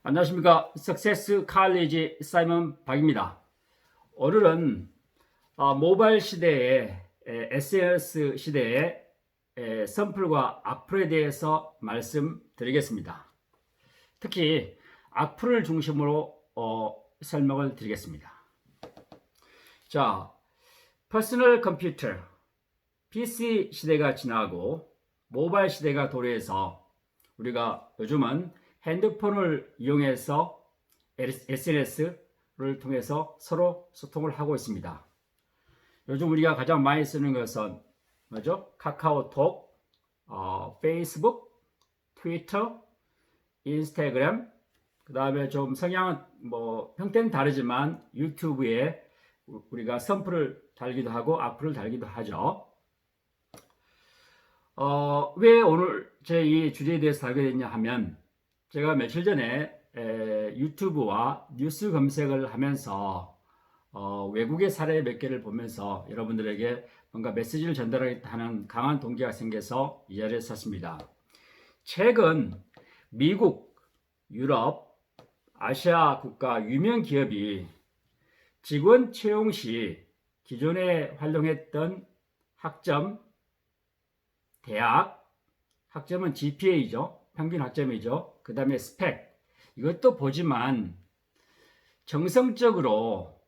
안녕하십니까. 석세스 칼리지 사이먼 박입니다. 오늘은 모바일 시대의 SNS 시대의 선풀과 악플에 대해서 말씀드리겠습니다. 특히 악플을 중심으로 설명을 드리겠습니다. 자, 퍼스널 컴퓨터, PC 시대가 지나고 모바일 시대가 도래해서 우리가 요즘은 핸드폰을 이용해서 SNS를 통해서 서로 소통을 하고 있습니다. 요즘 우리가 가장 많이 쓰는 것은 뭐죠? 카카오톡, 페이스북, 트위터, 인스타그램, 그 다음에 좀 성향은 형태는 다르지만 유튜브에 우리가 선플을 달기도 하고 악플을 달기도 하죠. 왜 오늘 제 이 주제에 대해서 다루게 됐냐 하면, 제가 며칠 전에 유튜브와 뉴스 검색을 하면서 외국의 사례 몇 개를 보면서 여러분들에게 뭔가 메시지를 전달하겠다 하는 강한 동기가 생겨서 이 자리에 섰습니다. 최근 미국, 유럽, 아시아 국가 유명 기업이 직원 채용 시 기존에 활용했던 학점, 대학, 학점은 GPA죠. 평균 학점이죠. 그 다음에 스펙, 이것도 보지만 정성적으로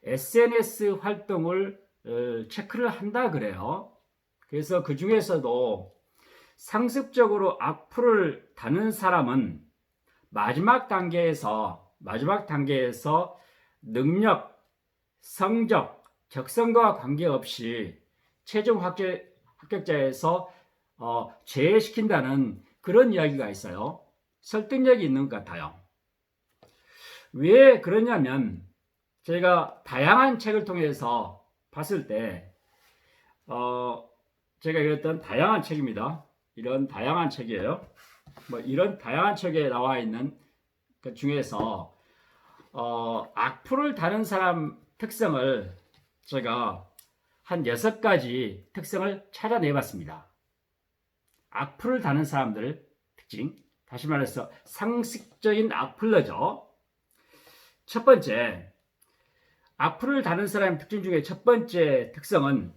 SNS 활동을 체크를 한다 그래요. 그래서 그 중에서도 상습적으로 악플을 다는 사람은 마지막 단계에서 능력, 성적, 적성과 관계없이 최종 합격자에서 제외시킨다는 그런 이야기가 있어요. 설득력이 있는 것 같아요. 왜 그러냐면, 제가 다양한 책을 통해서 봤을 때 제가 읽었던 다양한 책입니다. 이런 다양한 책이에요. 이런 다양한 책에 나와 있는 그 중에서 악플을 다는 사람 특성을 제가 한 6가지 특성을 찾아내봤습니다. 악플을 다는 사람들 특징, 다시 말해서 상식적인 악플러죠. 첫 번째, 악플을 다는 사람의 특징 중에 첫 번째 특성은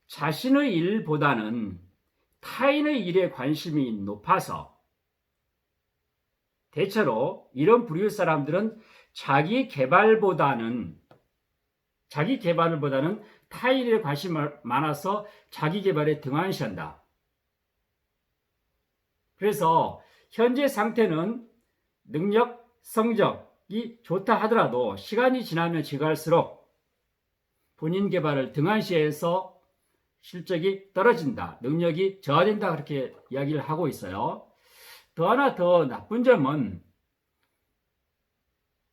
자신의 일보다는 타인의 일에 관심이 높아서, 대체로 이런 부류의 사람들은 자기 개발보다는 타인에 관심이 많아서 자기 개발에 등한시한다. 그래서 현재 상태는 능력, 성적이 좋다 하더라도 시간이 지나면 지날수록 본인 개발을 등한시해서 실적이 떨어진다, 능력이 저하된다, 그렇게 이야기를 하고 있어요. 더 하나 더 나쁜 점은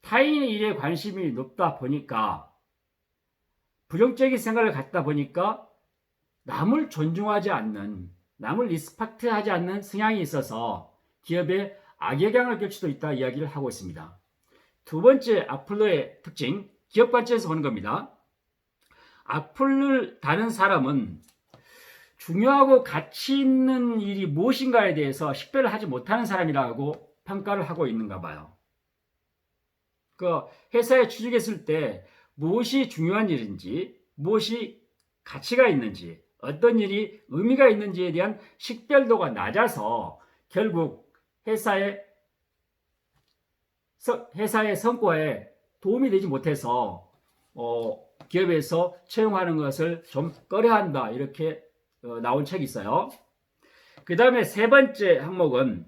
타인의 일에 관심이 높다 보니까, 부정적인 생각을 갖다 보니까 남을 존중하지 않는, 남을 리스펙트하지 않는 성향이 있어서 기업에 악영향을 끼칠 수도 있다 이야기를 하고 있습니다. 두 번째 악플러의 특징, 기업 관점에서 보는 겁니다. 악플을 다는 사람은 중요하고 가치 있는 일이 무엇인가에 대해서 식별을 하지 못하는 사람이라고 평가를 하고 있는가 봐요. 그 회사에 취직했을 때 무엇이 중요한 일인지, 무엇이 가치가 있는지, 어떤 일이 의미가 있는지에 대한 식별도가 낮아서 결국 회사의 성과에 도움이 되지 못해서 기업에서 채용하는 것을 좀 꺼려한다, 이렇게 나온 책이 있어요. 그 다음에 세 번째 항목은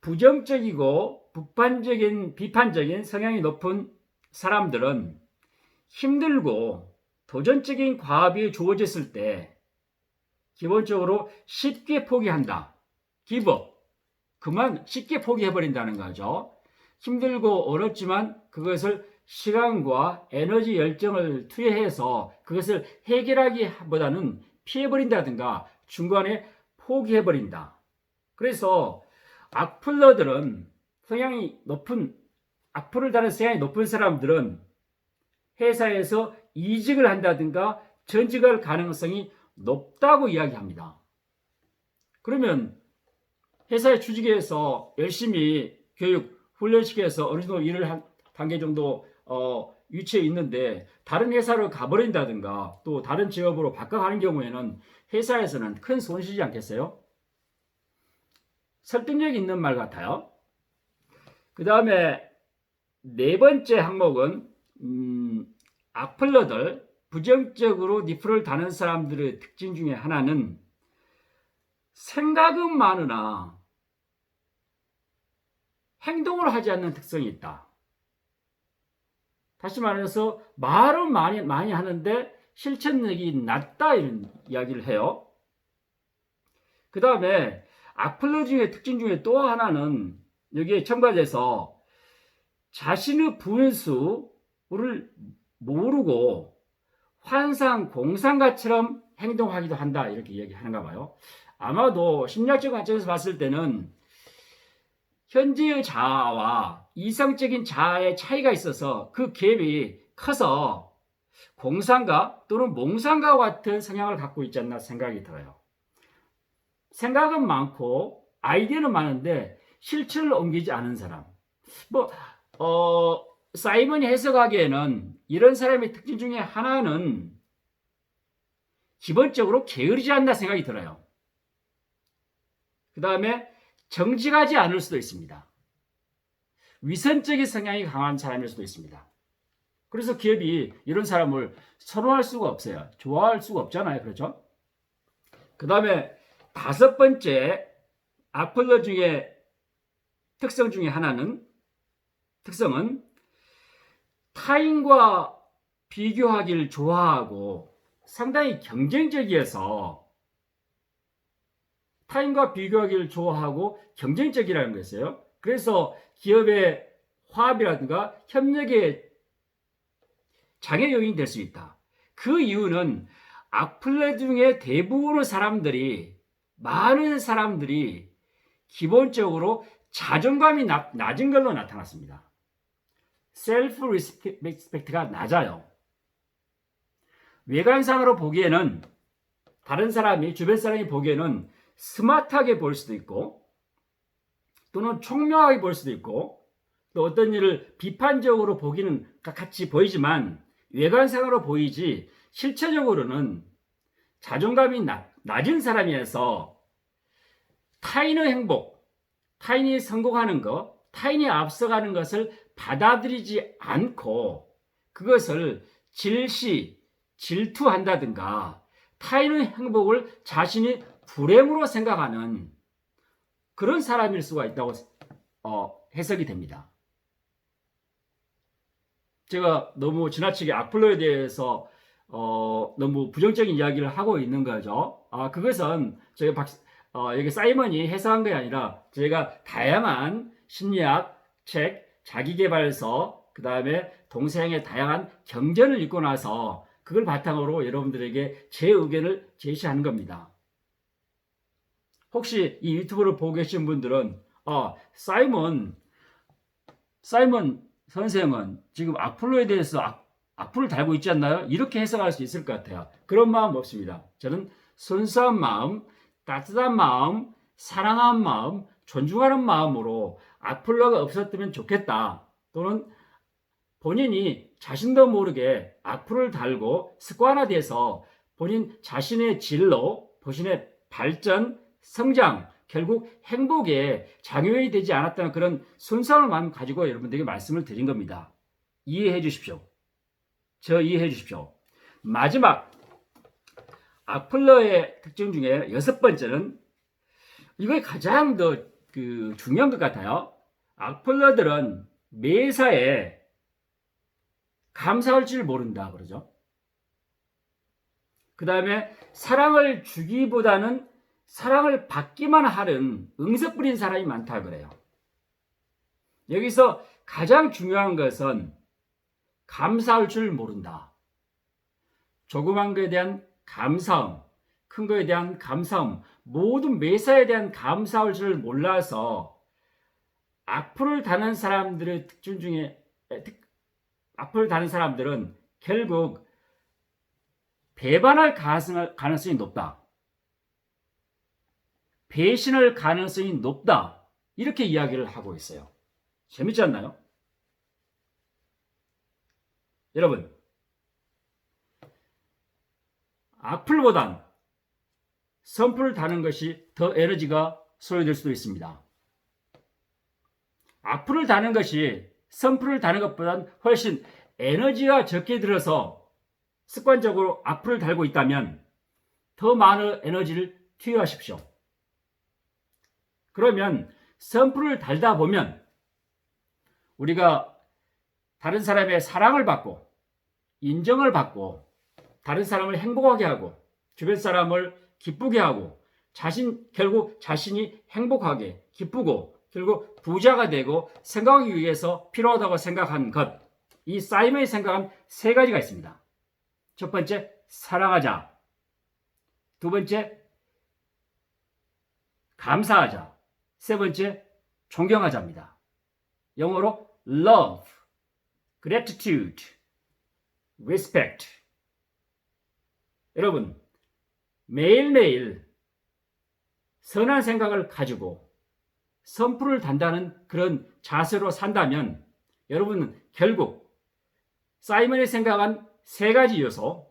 부정적이고 비판적인 성향이 높은 사람들은 힘들고 도전적인 과업이 주어졌을 때 기본적으로 쉽게 포기한다. 기브업. 그만 쉽게 포기해버린다는 거죠. 힘들고 어렵지만 그것을 시간과 에너지, 열정을 투여해서 그것을 해결하기보다는 피해버린다든가 중간에 포기해버린다. 그래서 악플러들은 악플을 다는 성향이 높은 사람들은 회사에서 이직을 한다든가 전직할 가능성이 높다고 이야기합니다. 그러면 회사에 취직해서 열심히 교육, 훈련시켜서 어느 정도 일을 한 단계 정도 위치에 있는데 다른 회사로 가버린다든가 또 다른 직업으로 바꿔가는 경우에는 회사에서는 큰 손실이지 않겠어요? 설득력 있는 말 같아요. 그 다음에 네 번째 항목은 악플러들, 부정적으로 니플을 다는 사람들의 특징 중에 하나는 생각은 많으나 행동을 하지 않는 특성이 있다. 다시 말해서 말은 많이 하는데 실천력이 낮다 이런 이야기를 해요. 그 다음에 악플러 중에 특징 중에 또 하나는 여기에 첨가돼서 자신의 분수를 모르고 환상, 공상가처럼 행동하기도 한다 이렇게 얘기하는가 봐요. 아마도 심리학적 관점에서 봤을 때는 현재의 자아와 이성적인 자아의 차이가 있어서 그 갭이 커서 공상가 또는 몽상가 같은 성향을 갖고 있지 않나 생각이 들어요. 생각은 많고 아이디어는 많은데 실천을 옮기지 않은 사람. 사이먼이 해석하기에는 이런 사람의 특징 중에 하나는 기본적으로 게으르지 않나 생각이 들어요. 그 다음에 정직하지 않을 수도 있습니다. 위선적인 성향이 강한 사람일 수도 있습니다. 그래서 기업이 이런 사람을 선호할 수가 없어요. 좋아할 수가 없잖아요. 그렇죠? 그 다음에 다섯 번째 악플러 중에 특성 중에 하나는 특성은 타인과 비교하기를 좋아하고 상당히 경쟁적이어서 타인과 비교하기를 좋아하고 경쟁적이라는 거였어요. 그래서 기업의 화합이라든가 협력의 장애 요인이 될 수 있다. 그 이유는 악플러 중에 대부분의 사람들이 많은 사람들이 기본적으로 자존감이 낮은 걸로 나타났습니다. 셀프 리스펙트가 낮아요. 외관상으로 보기에는 다른 사람이 주변 사람이 보기에는 스마트하게 보일 수도 있고 또는 총명하게 보일 수도 있고 또 어떤 일을 비판적으로 보기는 같이 보이지만 외관상으로 보이지 실체적으로는 자존감이 낮은 사람이어서 타인의 행복, 타인이 성공하는 것, 타인이 앞서가는 것을 받아들이지 않고 그것을 질투한다든가 타인의 행복을 자신이 불행으로 생각하는 그런 사람일 수가 있다고 해석이 됩니다. 제가 너무 지나치게 악플러에 대해서 너무 부정적인 이야기를 하고 있는 거죠. 그것은 저희가 여기 사이먼이 해석한 게 아니라 저희가 다양한 심리학 책, 자기계발서, 그 다음에 동서양의 다양한 경전을 읽고 나서 그걸 바탕으로 여러분들에게 제 의견을 제시하는 겁니다. 혹시 이 유튜브를 보고 계신 분들은 사이먼 선생은 지금 악플러에 대해서 악플을 달고 있지 않나요? 이렇게 해석할 수 있을 것 같아요. 그런 마음 없습니다. 저는 순수한 마음, 따뜻한 마음, 사랑하는 마음, 존중하는 마음으로 악플러가 없었으면 좋겠다. 또는 본인이 자신도 모르게 악플을 달고 습관화돼서 본인 자신의 진로, 본인의 발전, 성장, 결국 행복에 장애인이 되지 않았다는 그런 순수한 마음을 가지고 여러분들에게 말씀을 드린 겁니다. 이해해 주십시오. 저 이해해 주십시오. 마지막 악플러의 특징 중에 여섯 번째는 이게 가장 더 중요한 것 같아요. 악플러들은 매사에 감사할 줄 모른다 그러죠. 그 다음에 사랑을 주기보다는 사랑을 받기만 하는 응석부린 사람이 많다 그래요. 여기서 가장 중요한 것은 감사할 줄 모른다. 조그만 것에 대한 감사함, 큰 것에 대한 감사함, 모든 매사에 대한 감사할 줄 몰라서 악플을 다는 사람들의 특징 중에 악플을 다는 사람들은 결국 배반할 가능성이 높다. 배신할 가능성이 높다. 이렇게 이야기를 하고 있어요. 재밌지 않나요? 여러분, 악플보단 선풀을 다는 것이 더 에너지가 소요될 수도 있습니다. 악플을 다는 것이 선풀을 다는 것보단 훨씬 에너지가 적게 들어서 습관적으로 악플을 달고 있다면 더 많은 에너지를 투여하십시오. 그러면 선풀을 달다 보면 우리가 다른 사람의 사랑을 받고 인정을 받고 다른 사람을 행복하게 하고 주변 사람을 기쁘게 하고 결국 자신이 행복하게 기쁘고 결국 부자가 되고 생각하기 위해서 필요하다고 생각한 것, 이 사이먼이 생각한 세 가지가 있습니다. 첫 번째, 사랑하자. 두 번째, 감사하자. 세 번째, 존경하자입니다. 영어로 love, gratitude, respect. 여러분, 매일매일 선한 생각을 가지고 선풀을 단다는 그런 자세로 산다면 여러분은 결국 사이먼이 생각한 세 가지 요소,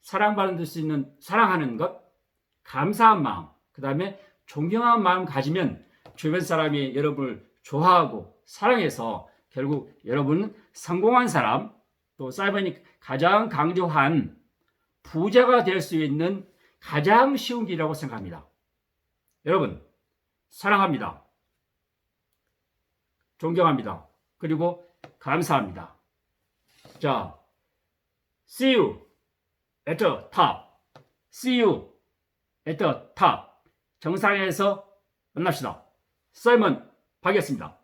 사랑받을 수 있는 사랑하는 것, 감사한 마음, 그 다음에 존경한 마음 가지면 주변 사람이 여러분을 좋아하고 사랑해서 결국 여러분은 성공한 사람, 또 사이먼이 가장 강조한 부자가 될 수 있는 가장 쉬운 길이라고 생각합니다. 여러분, 사랑합니다. 존경합니다. 그리고 감사합니다. 자, see you at the top. See you at the top. 정상에서 만납시다. 사이먼 박이었습니다.